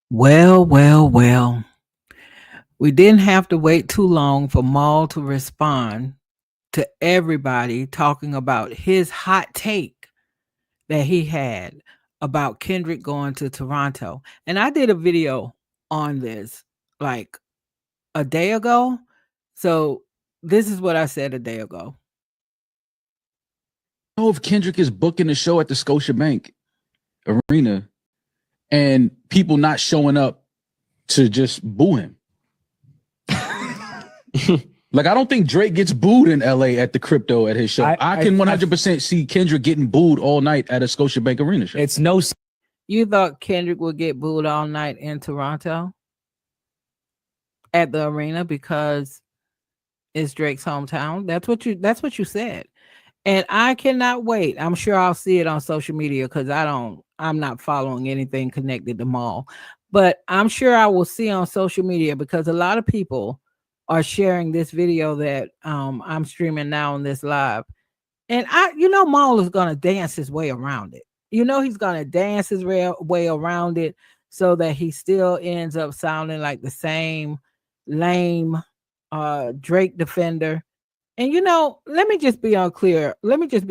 Well, well, well. We didn't have to wait too long for Maul to respond to everybody talking about his hot take that he had about Kendrick going to Toronto. And I did a video on this like a day ago. So this is what I said a day ago. I don't know if Kendrick is booking a show at the Scotiabank Arena and people not showing up to just boo him. Like, I don't think Drake gets booed in LA at the crypto at his show. I can 100% see Kendrick getting booed all night at a Scotiabank Arena show. It's no. You thought Kendrick would get booed all night in Toronto at the arena because it's Drake's hometown? That's what you said. And I cannot wait. I'm sure I'll see it on social media because I'm not following anything connected to Maul. But I'm sure I will see on social media because a lot of people are sharing this video that I'm streaming now on this live. And Maul is gonna dance his way around it. He's gonna dance his way around it so that he still ends up sounding like the same lame Drake defender. And let me just be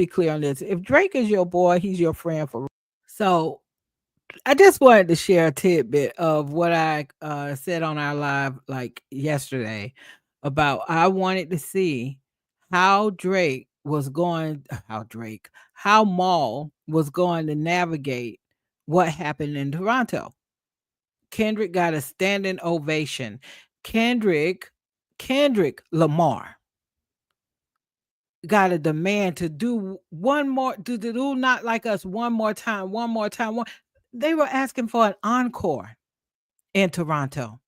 clear on this. If Drake is your boy, he's your friend for. So I just wanted to share a tidbit of what I said on our live like yesterday about I wanted to see how Maul was going to navigate what happened in Toronto. Kendrick got a standing ovation. Kendrick Lamar got a demand to do to do Not Like Us one more time. They were asking for an encore in Toronto.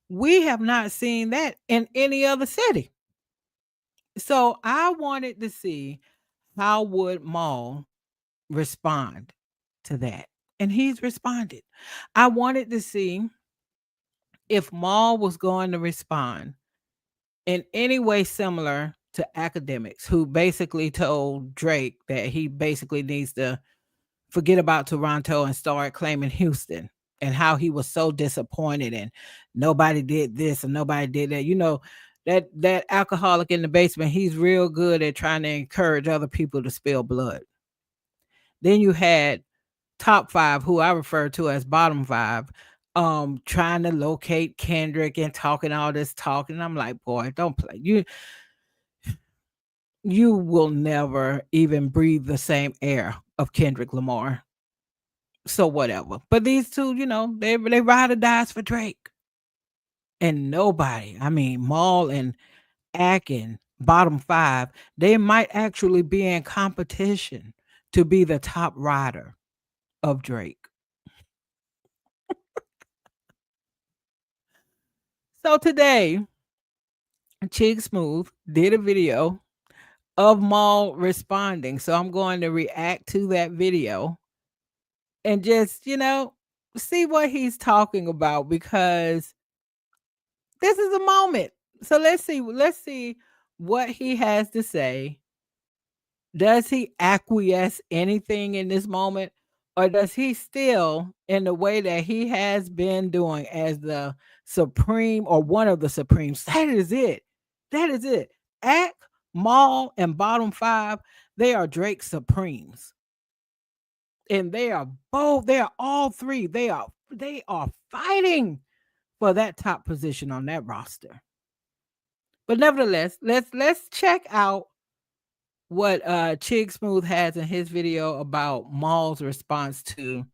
We have not seen that in any other city. So I wanted to see how would Maul respond to that. And he's responded. I wanted to see if Maul was going to respond in any way similar to Academics, who basically told Drake that he basically needs to forget about Toronto and start claiming Houston, and how he was so disappointed and nobody did this and nobody did that. That alcoholic in the basement, he's real good at trying to encourage other people to spill blood. Then you had top five, who I refer to as bottom five, trying to locate Kendrick and talking all this talk. And I'm like, boy, don't play. You will never even breathe the same air of Kendrick Lamar. So whatever. But these two, they ride or dies for Drake. And nobody, Maul and Akin, bottom five, they might actually be in competition to be the top rider of Drake. So today, Chig Smooth did a video of Maul responding. So I'm going to react to that video and just, see what he's talking about, because this is a moment. So let's see what he has to say. Does he acquiesce anything in this moment, or does he still, in the way that he has been doing as the supreme or one of the supremes? That is it. Ack, Maul, and bottom five, they are Drake supremes. And they are all three. They are fighting for that top position on that roster. But nevertheless, let's check out what Chig Smooth has in his video about Maul's response to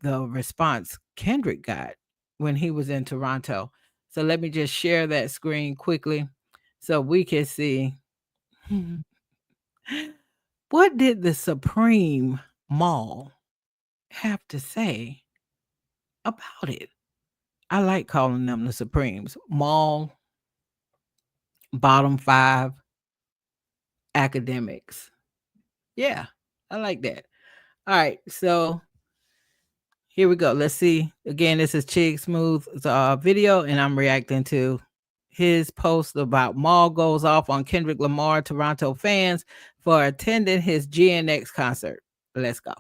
the response Kendrick got when he was in Toronto. So let me just share that screen quickly so we can see what did the Supreme Maul have to say about it. I like calling them the Supremes. Maul, bottom five, Academics. Yeah, I like that. All right, so here we go. Let's see. Again, this is Chig Smooth's video, and I'm reacting to his post about Maul goes off on Kendrick Lamar Toronto fans for attending his GNX concert. Let's go.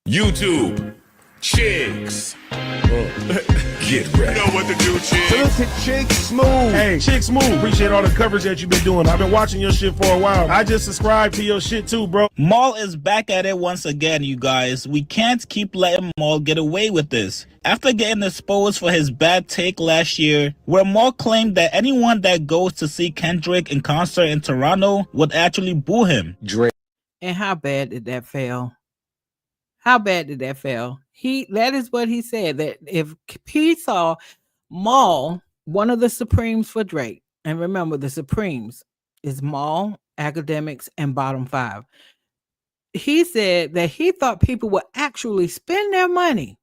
YouTube, Chicks. Get ready. You know what to do, Chicks. Salute to Chick Smooth. Hey, Chick Smooth. Appreciate all the coverage that you've been doing. I've been watching your shit for a while. I just subscribed to your shit too, bro. Maul is back at it once again, you guys. We can't keep letting Maul get away with this. After getting exposed for his bad take last year, where Maul claimed that anyone that goes to see Kendrick in concert in Toronto would actually boo him. Drake. And how bad did that fail? How bad did that fail? That is what he said, that if he saw Maul, one of the Supremes for Drake, and remember the Supremes is Maul, Academics, and Bottom Five. He said that he thought people would actually spend their money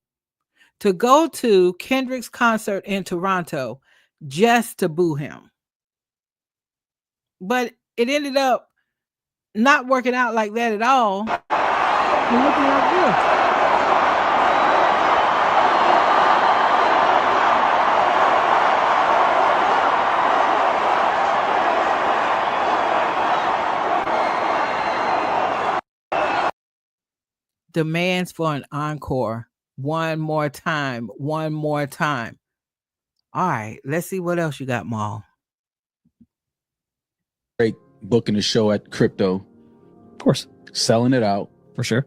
to go to Kendrick's concert in Toronto just to boo him. But it ended up not working out like that at all. And looking like this. Demands for an encore. One more time. One more time. All right, let's see what else you got, Maul. Drake booking a show at Crypto. Of course. Selling it out. For sure.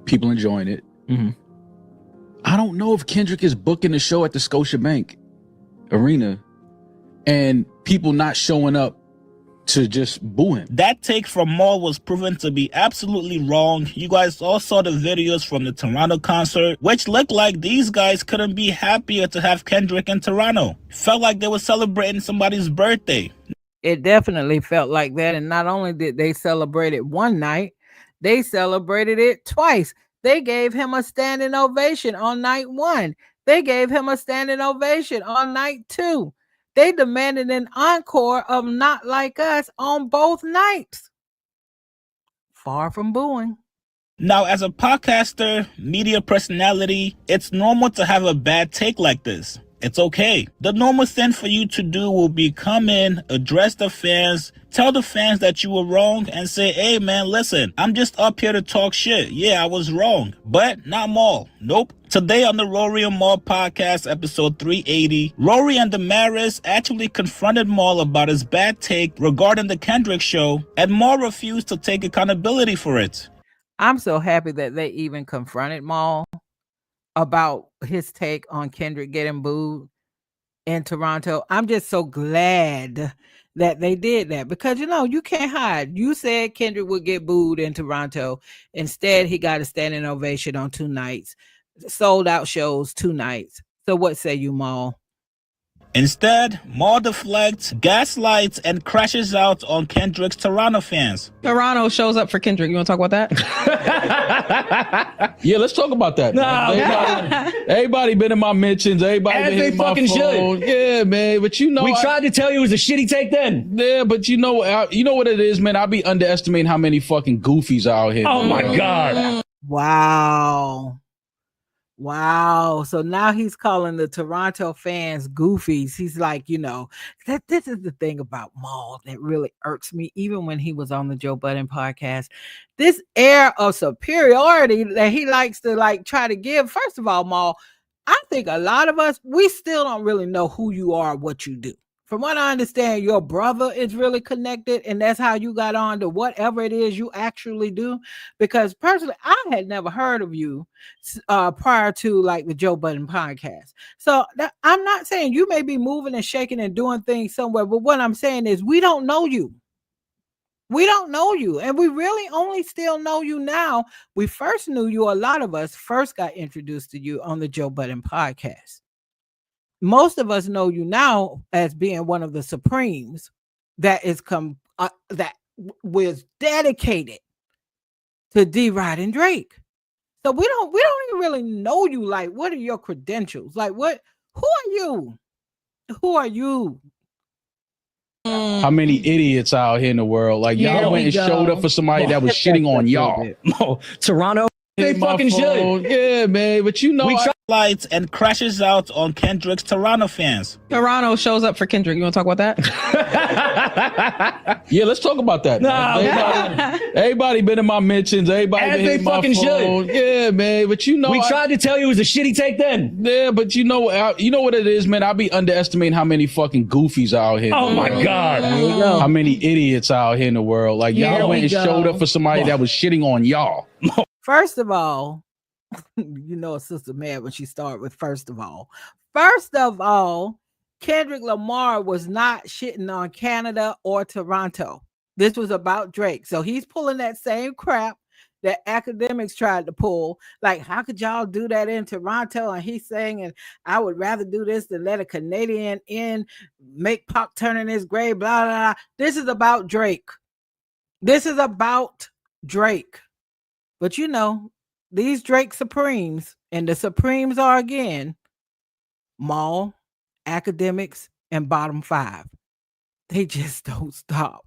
People enjoying it. Mm-hmm. I don't know if Kendrick is booking a show at the Scotiabank Arena and people not showing up to just boo him. That take from Maul was proven to be absolutely wrong. You guys all saw the videos from the Toronto concert, which looked like these guys couldn't be happier to have Kendrick in Toronto. Felt like they were celebrating somebody's birthday. It definitely felt like that. And not only did they celebrate it one night, they celebrated it twice. They gave him a standing ovation on night one. They gave him a standing ovation on night two. They demanded an encore of Not Like Us on both nights. Far from booing. Now, as a podcaster, media personality, it's normal to have a bad take like this. It's okay. The normal thing for you to do will be come in, address the fans, tell the fans that you were wrong, and say, hey man, listen, I'm just up here to talk shit. Yeah, I was wrong. But not Maul. Nope. Today on the Rory and Maul podcast, episode 380, Rory and Damaris actually confronted Maul about his bad take regarding the Kendrick show, and Maul refused to take accountability for it. I'm so happy that they even confronted Maul about his take on Kendrick getting booed in Toronto. I'm just so glad that they did that because, you can't hide. You said Kendrick would get booed in Toronto. Instead, he got a standing ovation on 2 nights, sold out shows 2 nights. So what say you, Maul? Instead, Maul deflects, gaslights, and crashes out on Kendrick's Toronto fans. Toronto shows up for Kendrick. You want to talk about that? Yeah, let's talk about that. No. Everybody been in my mentions. Everybody As been they in my fucking phone. should. Yeah, man. But We tried to tell you it was a shitty take then. Yeah, but you know what it is, man. I be underestimating how many fucking goofies are out here. Oh man. my God. Wow. So now he's calling the Toronto fans goofies. He's like, that this is the thing about Maul that really irks me, even when he was on the Joe Budden podcast. This air of superiority that he likes to try to give. First of all, Maul, I think a lot of us, we still don't really know who you are, what you do. From what I understand, your brother is really connected, and that's how you got on to whatever it is you actually do. Because personally, I had never heard of you prior to the Joe Budden podcast. So I'm not saying you may be moving and shaking and doing things somewhere, but what I'm saying is we don't know you. We don't know you, and we really only still know you now. We first knew you, a lot of us first got introduced to you on the Joe Budden podcast. Most of us know you now as being one of the Supremes that was dedicated to D-Rod and Drake. So we don't even really know you. What are your credentials? Who are you? Who are you? How many idiots out here in the world? Y'all went and showed up for somebody that was shitting on y'all. No, Toronto They hit my fucking phone. should. Yeah, man. But you know, We try- Lights and crashes out on Kendrick's Toronto fans. Toronto shows up for Kendrick. You want to talk about that? yeah, let's talk about that. No. Everybody been in my mentions. Everybody As been they hitting my fucking phone. should. Yeah, man. But you know, We tried to tell you it was a shitty take then. Yeah, but you know what it is, man. I be underestimating how many fucking goofies are out here. Oh my God. How many idiots out here in the world? Like Here y'all went we and go. showed up for somebody that was shitting on y'all. First of all, you know a sister mad when she started with first of all. First of all, Kendrick Lamar was not shitting on Canada or Toronto. This was about Drake. So he's pulling that same crap that academics tried to pull. Like, how could y'all do that in Toronto? And he's saying, and I would rather do this than let a Canadian in, make Pac turn in his grave, blah, blah, blah. This is about Drake. This is about Drake. But you know, these Drake Supremes, and the Supremes are again Maul, academics, and bottom five. They just don't stop.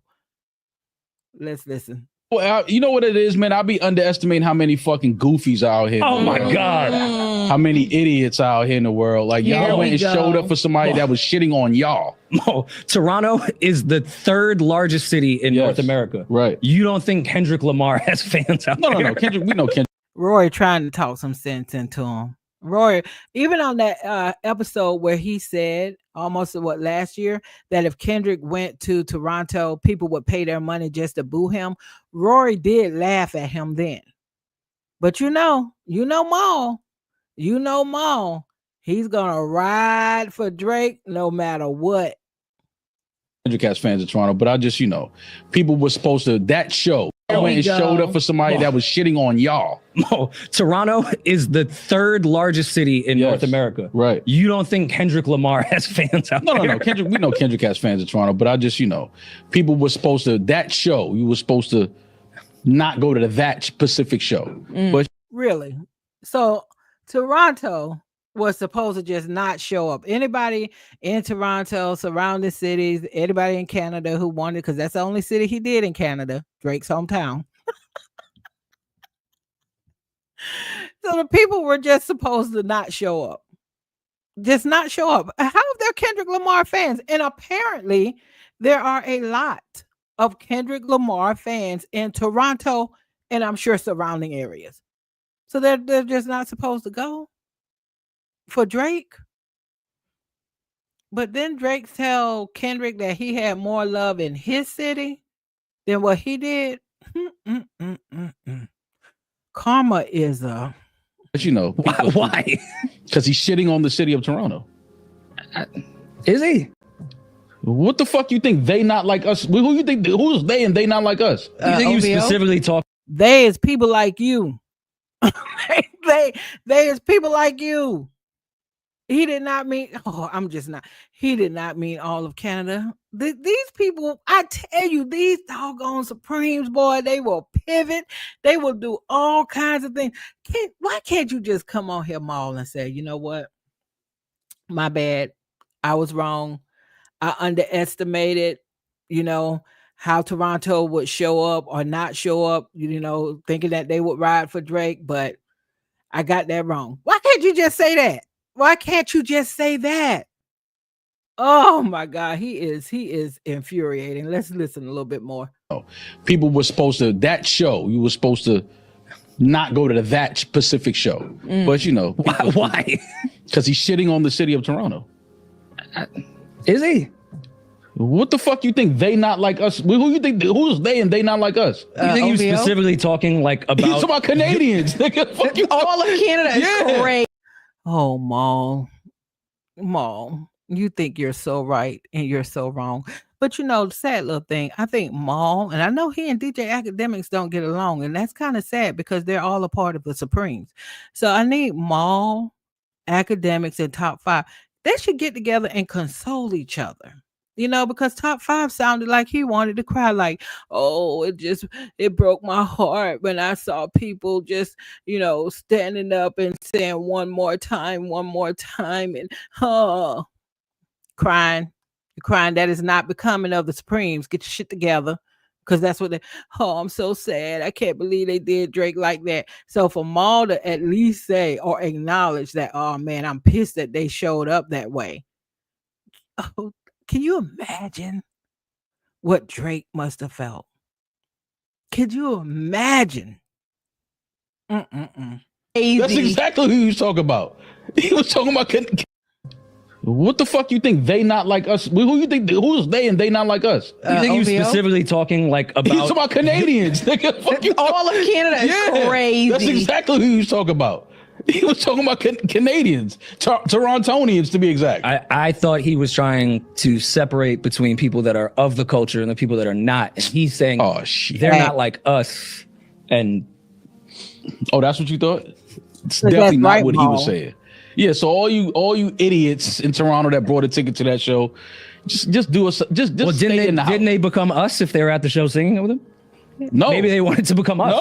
Let's listen. Well, you know what it is, man. I be underestimating how many fucking goofies are out here. Oh my God. How many idiots out here in the world? Like Here y'all went we and go. showed up for somebody that was shitting on y'all. Mo, Toronto is the third largest city in Yes. North America. Right. You don't think Kendrick Lamar has fans out there? No. Kendrick, we know Kendrick. Roy trying to talk some sense into him. Roy, even on that episode where he said almost last year that if Kendrick went to Toronto, people would pay their money just to boo him. Rory did laugh at him then. But you know Maul. He's gonna ride for Drake no matter what. Kendrick has fans in Toronto, but I just, people were supposed to, that show, went and showed up for somebody that was shitting on y'all. Mo, Toronto is the third largest city in Yes. North America. Right. You don't think Kendrick Lamar has fans out there? No. Kendrick, we know Kendrick has fans in Toronto, but I just, people were supposed to, that show, you were supposed to not go to that specific show. But Really? So Toronto was supposed to just not show up. Anybody in Toronto, surrounding cities, anybody in Canada who wanted, because that's the only city he did in Canada, Drake's hometown. So the people were just supposed to not show up. Just not show up. How if they're Kendrick Lamar fans? And apparently there are a lot of Kendrick Lamar fans in Toronto and I'm sure surrounding areas. So they're just not supposed to go for Drake. But then Drake tell Kendrick that he had more love in his city than what he did. Karma is a... But Why? Because he's shitting on the city of Toronto. Is he? What the fuck you think they not like us? Who you think, who's they and they not like us? You think he was OVO? specifically talking? They is people like you. they is people like you. He did not mean, he did not mean all of Canada. These people, I tell you, these doggone Supremes, boy, they will pivot. They will do all kinds of things. Why can't you just come on here, Maul, and say, you know what? My bad. I was wrong. I underestimated, how Toronto would show up or not show up, thinking that they would ride for Drake, but I got that wrong. Why can't you just say that? Why can't you just say that? Oh my God, he is infuriating. Let's listen a little bit more. People were supposed to, that show, you were supposed to not go to that specific show. But Why? Because he's shitting on the city of Toronto. Is he? What the fuck you think they not like us? Who you think, who's they and they not like us? You think he was OVO? specifically talking like He's about about Canadians. Nigga, fuck you. all of Canada is Yeah. great? Oh, Maul, you think you're so right and you're so wrong. But the sad little thing, I think Maul, and I know he and DJ Academics don't get along, and that's kind of sad because they're all a part of the Supremes. So I need Maul, Academics, and Top 5. They should get together and console each other. Because Top 5 sounded like he wanted to cry, like, oh, it broke my heart when I saw people just, standing up and saying one more time, and crying. You're crying. That is not becoming of the Supremes. Get your shit together. Because that's what they, oh, I'm so sad. I can't believe they did Drake like that. So for Maul to at least say or acknowledge that, oh man, I'm pissed that they showed up that way. Oh, can you imagine what Drake must have felt? Could you imagine? That's Crazy. exactly who he was talking about. He was talking about what the fuck you think they not like us? Who you think? Who's they and they not like us? You think he was OVO? specifically talking like He's talking about about Canadians. Nigga, fuck you. All of Canada is crazy. That's exactly who he was talking about. He was talking about Canadians, Torontonians to be exact. I thought he was trying to separate between people that are of the culture and the people that are not. And he's saying, Oh shit. they're not like us. And Oh, that's what you thought? It's That's definitely not right, what he was Maul. saying. Yeah, so all you idiots in Toronto that brought a ticket to that show, just do us just well, stay in the house. didn't they become us if they were at the show singing with him? No, Maybe they wanted to become us.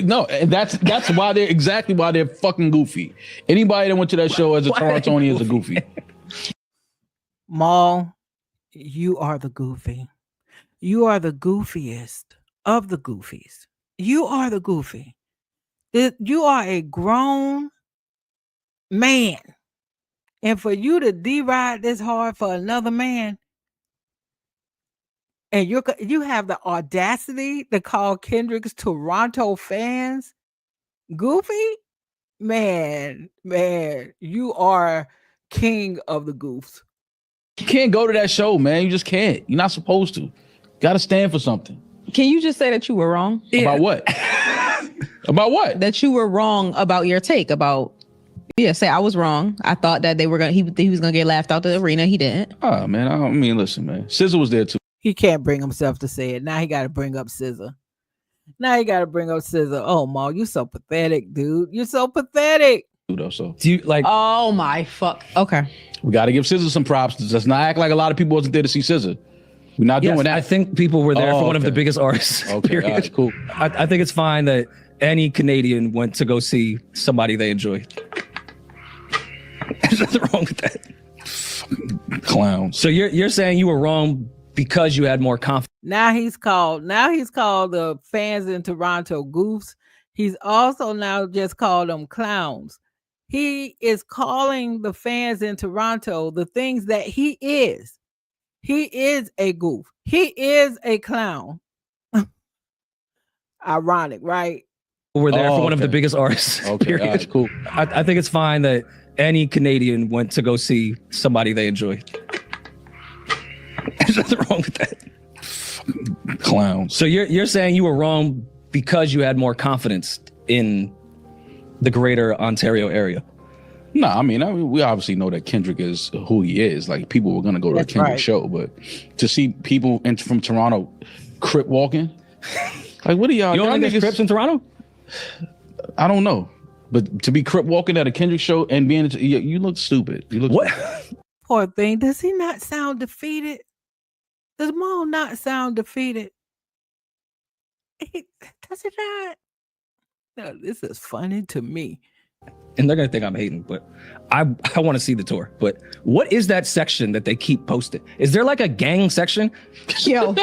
no, and that's why they're exactly why they're fucking goofy. Anybody that went to that show as a Why are they Torontonian is a goofy. Maul, you are the goofy. You are the goofiest of the goofies. You are the goofy. You are a grown man. And for you to deride this hard for another man, and you have the audacity to call Kendrick's Toronto fans goofy, man, you are king of the goofs. You can't go to that show, man. You just can't. You're not supposed to. Got to stand for something. Can you just say that you were wrong? About what? About what? That you were wrong about your take about. Yeah, say I was wrong. I thought that they were gonna. He was gonna get laughed out the arena. He didn't. Oh man, I mean, listen, man. SZA was there too. He can't bring himself to say it. Now he got to bring up SZA. Oh, Maul, you so pathetic, dude. You're so pathetic. Though, so Do you like? Oh my fuck. Okay. we got to give SZA some props. Let's not act like a lot of people wasn't there to see SZA. We're not Yes, doing that. I think people were there for one of the okay. biggest artists. Okay, period. all right, cool. I think it's fine that any Canadian went to go see somebody they enjoy. There's nothing wrong with that. Clowns. So you're saying you were wrong because you had more confidence. Now he's called the fans in Toronto goofs. He's also now just called them clowns. He is calling the fans in Toronto the things that he is. He is a goof. He is a clown. Ironic, right? We're there for one of okay. the biggest artists. Okay, period. all right, cool. I think it's fine that any Canadian went to go see somebody they enjoy. There's nothing wrong with that. Clowns. So you're saying you were wrong because you had more confidence in the greater Ontario area. No, I mean, we obviously know that Kendrick is who he is. Like, people were gonna go to That's a Kendrick right. show, but to see people from Toronto crip walking, like, what are y'all? You don't y'all think there's niggas- Crips in Toronto? I don't know, but to be crip walking at a Kendrick show and being, you look stupid. You look What? Poor thing. Does he not sound defeated? Does Maul not sound defeated? Does it not? No, this is funny to me. And they're gonna think I'm hating, but I want to see the tour. But what is that section that they keep posting? Is there like a gang section? Yo,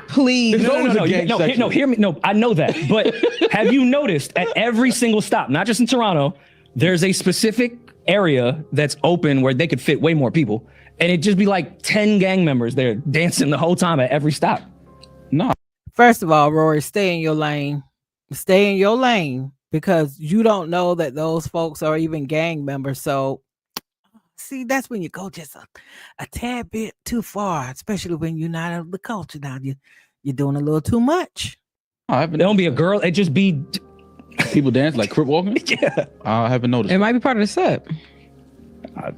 please. always a gang section. Hear me. No, I know that. But have you noticed at every single stop, not just in Toronto, there's a specific area that's open where they could fit way more people. And it'd just be like 10 gang members there dancing the whole time at every stop. no. First of all, Rory, stay in your lane. Stay in your lane because you don't know that those folks are even gang members. So, see, that's when you go just a tad bit too far, especially when you're not of the culture. Now you're doing a little too much. I haven't. It don't be a girl. It just be, People dance like crip walking. yeah. I haven't noticed. It might be part of the set.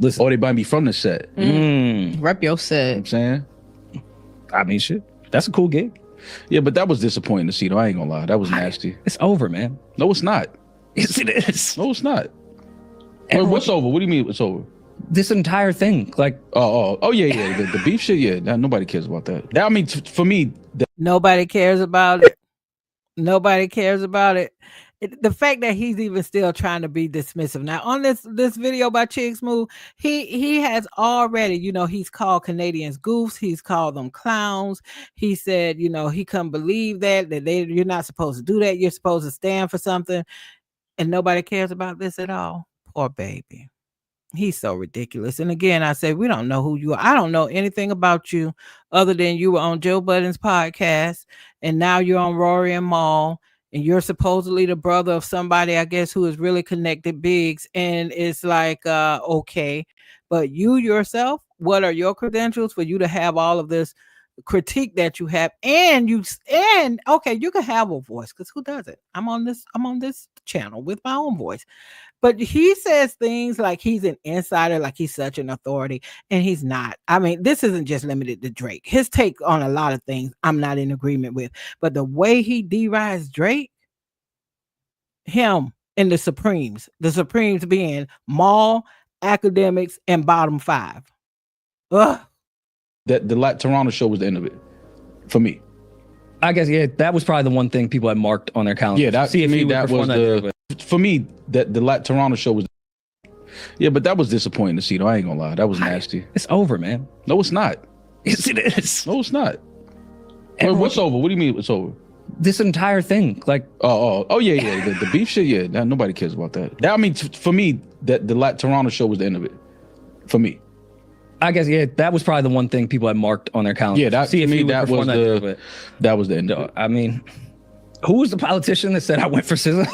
Listen, Or they might be from the set. You know Rep your what set. I'm saying? I mean, shit. That's a cool gig. Yeah, but that was disappointing to see, though. I ain't gonna lie. That was nasty. It's over, man. No, it's not. Yes, it is. No, it's not. Wait, Everyone- what's over? What do you mean it's over? This entire thing, like, Oh, yeah. The beef shit, yeah. Nobody cares about that. I mean, for me, Nobody cares about it. Nobody cares about it. The fact that he's even still trying to be dismissive now on this video by Chig Smooth, he has already, he's called Canadians goofs, he's called them clowns. He said, he couldn't believe you're not supposed to do that. You're supposed to stand for something, and nobody cares about this at all. Poor baby. He's so ridiculous. And again, I say, we don't know who you are. I don't know anything about you other than you were on Joe Budden's podcast, and now you're on Rory and Maul, and you're supposedly the brother of somebody, I guess, who is really connected Biggs. And it's like, okay, but you yourself, what are your credentials for you to have all of this critique that you have? And okay, you can have a voice, because who doesn't? I'm on this channel with my own voice. But he says things like he's an insider, like he's such an authority, and he's not. I mean, this isn't just limited to Drake. His take on a lot of things I'm not in agreement with. But the way he derides Drake, him and the Supremes being Maul, academics, and bottom five. Ugh. The Toronto show was the end of it for me. I guess, yeah, that was probably the one thing people had marked on their calendar. Yeah, that, see if me, he would that perform was that the for me that the Toronto show was. Yeah, but that was disappointing to see. Though I ain't gonna lie, that was nasty. It's over, man. No, it's not. Yes, it is. No, it's not. Wait, what's over? What do you mean it's over? This entire thing, like oh yeah, the beef shit. Yeah, nobody cares about that. I mean, for me, the Toronto show was the end of it. For me. I guess, yeah, that was probably the one thing people had marked on their calendar. Yeah, that, see if me, he would that perform was that was the end of it. I mean, who was the politician that said I went for SZA?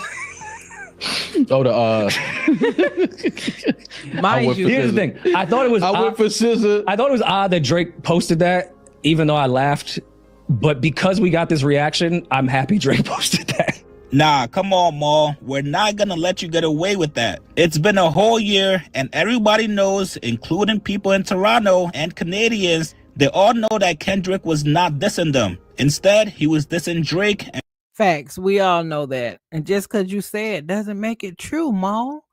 Mind you, here's the thing. I thought it was I went for SZA. I thought it was odd that Drake posted that, even though I laughed. But because we got this reaction, I'm happy Drake posted that. Nah, come on, Maul. We're not gonna let you get away with that. It's been a whole year, and everybody knows, including people in Toronto and Canadians, they all know that Kendrick was not dissing them. Instead, he was dissing Drake. Facts. We all know that. And just because you say it doesn't make it true, Maul.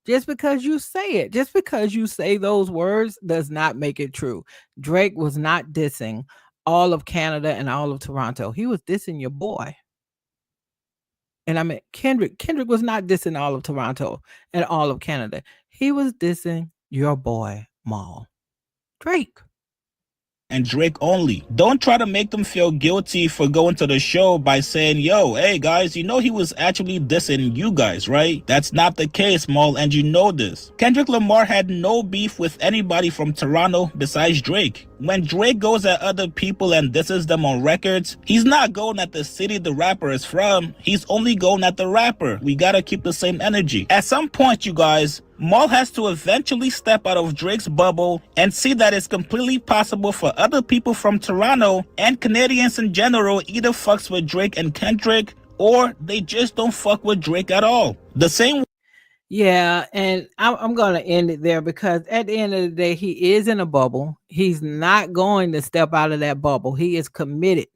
Just because you say it, just because you say those words does not make it true. Drake was not dissing all of Canada and all of Toronto. He was dissing your boy. And I mean, Kendrick was not dissing all of Toronto and all of Canada. He was dissing your boy, Maul. Drake. And Drake only. Don't try to make them feel guilty for going to the show by saying, yo, hey guys, you know he was actually dissing you guys, right? That's not the case, Maul, and you know this. Kendrick Lamar had no beef with anybody from Toronto besides Drake. When Drake goes at other people and disses them on records, he's not going at the city the rapper is from. He's only going at the rapper. We gotta keep the same energy. At some point, you guys, Maul has to eventually step out of Drake's bubble and see that it's completely possible for other people from Toronto and Canadians in general either fucks with Drake and Kendrick, or they just don't fuck with Drake at all. The same. Yeah, and I'm going to end it there, because at the end of the day, he is in a bubble. He's not going to step out of that bubble. He is committed.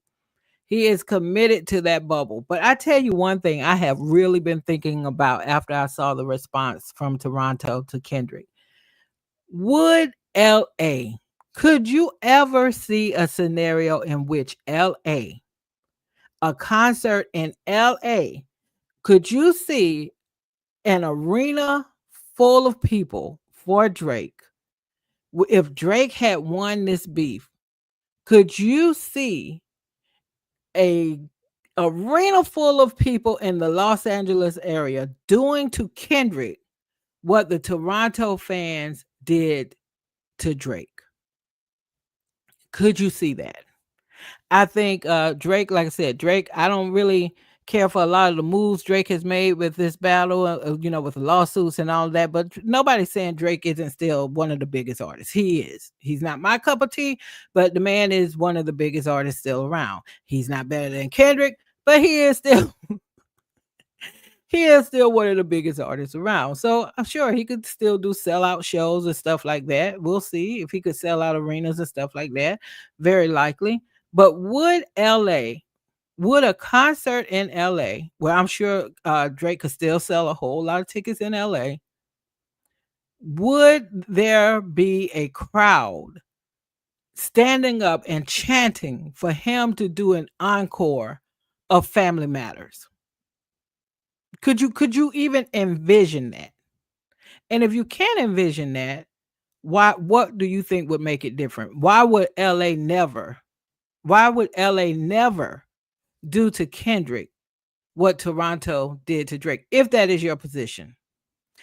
He is committed to that bubble. But I tell you one thing I have really been thinking about after I saw the response from Toronto to Kendrick. Could you ever see a scenario in which a concert in LA, could you see an arena full of people for Drake? If Drake had won this beef, could you see a arena full of people in the Los Angeles area doing to Kendrick what the Toronto fans did to Drake? Could you see that? I think Drake, like I said, Drake, I don't really care for a lot of the moves Drake has made with this battle, with the lawsuits and all of that. But nobody's saying Drake isn't still one of the biggest artists. He is. He's not my cup of tea, but the man is one of the biggest artists still around. He's not better than Kendrick, but he is still he is still one of the biggest artists around. So I'm sure he could still do sellout shows and stuff like that. We'll see if he could sell out arenas and stuff like that. Very likely. But would a concert in LA, where I'm sure Drake could still sell a whole lot of tickets in LA, would there be a crowd standing up and chanting for him to do an encore of Family Matters? Could you even envision that? And if you can't envision that, what do you think would make it different? Why would LA never? Why would LA never do to Kendrick what Toronto did to Drake, if that is your position?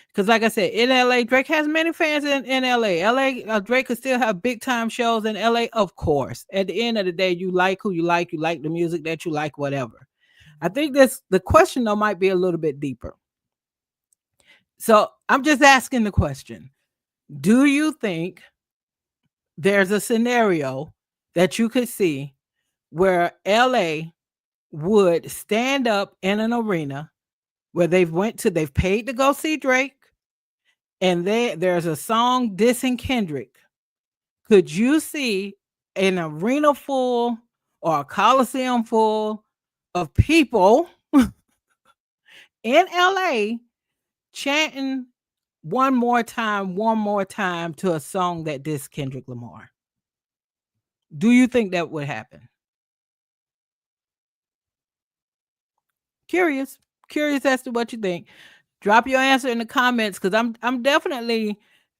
Because, like I said, in LA, Drake has many fans in LA. Drake could still have big time shows in LA, of course. At the end of the day, you like who you like the music that you like, whatever. I think the question though might be a little bit deeper. So I'm just asking the question: do you think there's a scenario that you could see where LA would stand up in an arena where they've paid to go see Drake, and there's a song dissing Kendrick? Could you see an arena full or a coliseum full of people in LA chanting one more time to a song that dissed Kendrick Lamar? Do you think that would happen? Curious as to what you think. Drop your answer in the comments, because I'm definitely,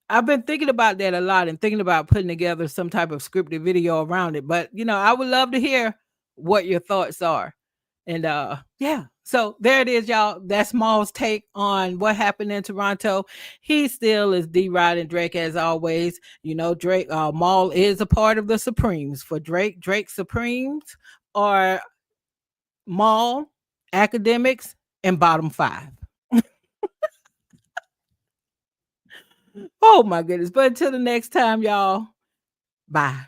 I've been thinking about that a lot and thinking about putting together some type of scripted video around it. But I would love to hear what your thoughts are. And yeah, so there it is, y'all. That's Maul's take on what happened in Toronto. He still is deriding Drake as always. Drake, Maul is a part of the Supremes. For Drake Supremes are Maul, academics, and bottom 5. Oh my goodness. But until the next time, y'all, bye.